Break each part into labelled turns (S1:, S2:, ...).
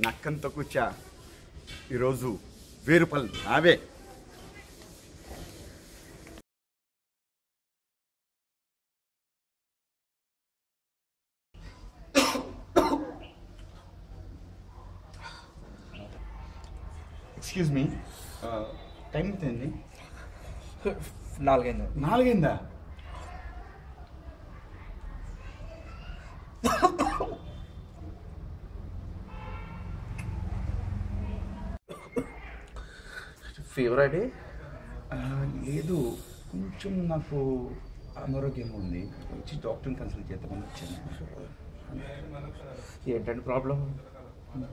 S1: నక్కంతో కూర్చా ఈరోజు 1000 రూపాయలు నావే. ఎక్స్క్యూజ్ మీ, టైం ఎంతండి?
S2: 4 అయింది.
S1: 4 అయిందా?
S2: ఫీవర్ అండి?
S1: లేదు, కొంచెం నాకు అనారోగ్యంగా ఉంది. వచ్చి డాక్టర్ని కన్సల్ట్ చేద్దామని వచ్చాను.
S2: ఏంటండి ప్రాబ్లం?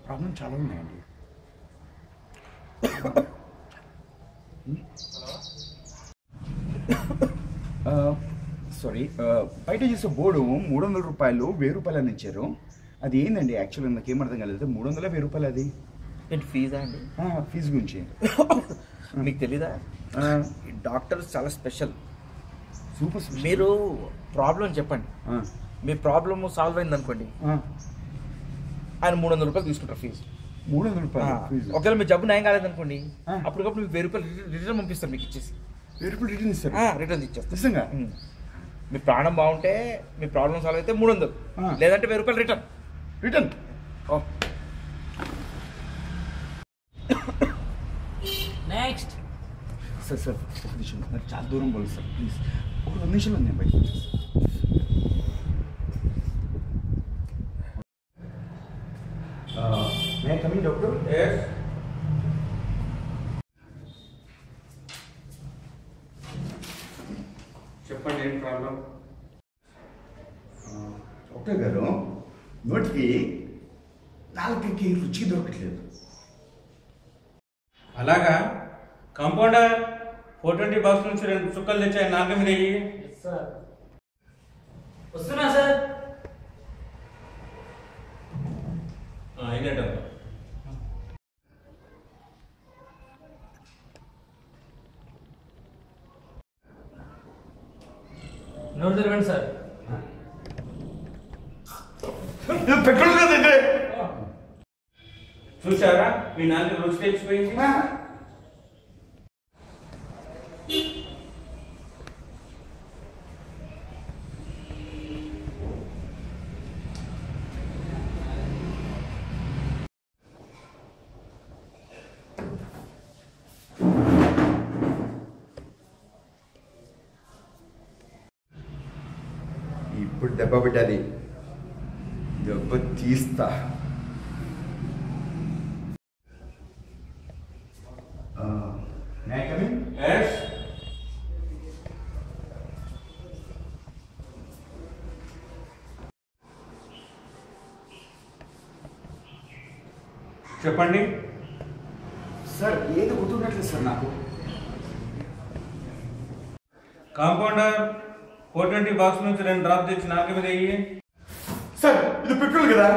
S1: ప్రాబ్లం చాలా ఉన్నాయండి. సారీ, బయట చేసే బోర్డు 300 రూపాయలు 1000 రూపాయలు అని ఇచ్చారు. అది ఏందండి? యాక్చువల్గా నాకేం అర్థం కాలేదు. 300 1000 రూపాయలు అది
S2: ఏంటి ఫీజా అండి?
S1: ఫీజు గురించి
S2: మీకు తెలీదా? డాక్టర్స్ చాలా స్పెషల్.
S1: సూపర్.
S2: మీరు ప్రాబ్లం చెప్పండి, మీ ప్రాబ్లమ్ సాల్వ్ అయింది అనుకోండి, ఆయన 300 రూపాయలు తీసుకుంటారు ఫీజు.
S1: 300 రూపాయలు ఫీజు.
S2: ఒకవేళ మీ జబ్బు నయం కాలేదనుకోండి, అప్పటికప్పుడు మీకు 1000 రూపాయలు రిటర్న్ పంపిస్తారు. మీకు ఇచ్చేసి
S1: 1000 రూపాయలు రిటర్న్ ఇస్తారు.
S2: రిటర్న్ ఇచ్చేస్తారు.
S1: నిజంగా?
S2: మీ ప్రాణం బాగుంటే, మీ ప్రాబ్లం సాల్వ్ అయితే 300, లేదంటే 1000 రూపాయలు return.
S1: Return?
S2: Next.
S1: Sir sir ఒక నిమిషం, నాకు చాలా దూరం పోలేదు సార్, ప్లీజ్ ఒక 2 నిమిషాలు ఉంది బయట. May I come in doctor?
S3: చెప్పండి, ఏం ప్రాబ్లం?
S1: డాక్టర్ గారు, నోటికి నాలుగుకి రుచి దొరకట్లేదు.
S3: అలాగా? కాంపౌండర్ 420 బాక్స్ నుంచి 2 చుక్కలు తెచ్చాయి, నాలుగు మీద వెయ్యి.
S2: వస్తున్నా సార్.
S3: అయినట్టు
S2: నోట్ తెరవండి సార్.
S1: పెట్రోల్ కదండి.
S3: చూసారా, మీ నాలుగు రుచి తెచ్చిపోయింది.
S1: ఇప్పుడు దెబ్బ పెట్టాలి, దెబ్బ తీస్తా.
S3: చెప్పండి
S1: సార్, ఏది గుర్తున్నట్లేదు సార్ నాకు.
S3: కాంపౌండర్ 420 బాక్స్ నుంచి 2 డ్రాప్ తెచ్చి నాలుగు మీద వెయ్యి.
S1: సార్, ఇది పెట్రోల్ కదా?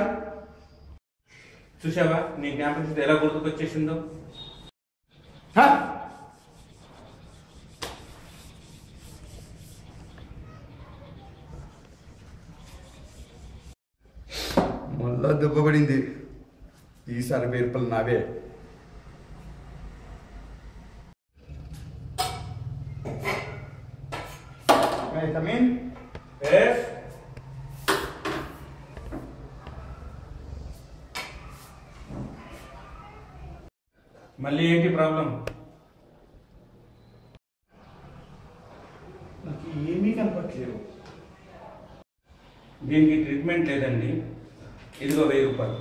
S3: చూసావా, నీ జ్ఞాపకం ఎలా గుర్తుకొచ్చేసిందో.
S1: మళ్ళా దెబ్బ పడింది. ఈసారి 1000 రూపాయలు నావే. Come in.
S3: Yes. మళ్ళీ ఏంటి ప్రాబ్లం?
S1: నాకు ఏమీ కనపట్లేదు.
S3: దీనికి ట్రీట్మెంట్ లేదండి. ఇదిగో 1000 రూపాయలు.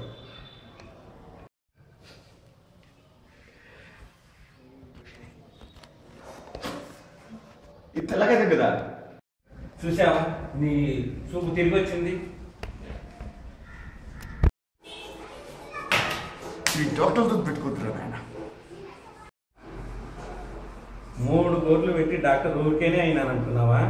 S1: ఇది తెల్లగదే కదా?
S3: చూసావా, నీ చూపు తిరిగి వచ్చింది.
S1: ఈ డాక్టర్తో పెట్టుకుంటున్నారు ఆయన.
S3: 3 కోట్లు పెట్టి డాక్టర్ ఊరికేనే అయినానంటున్నావా?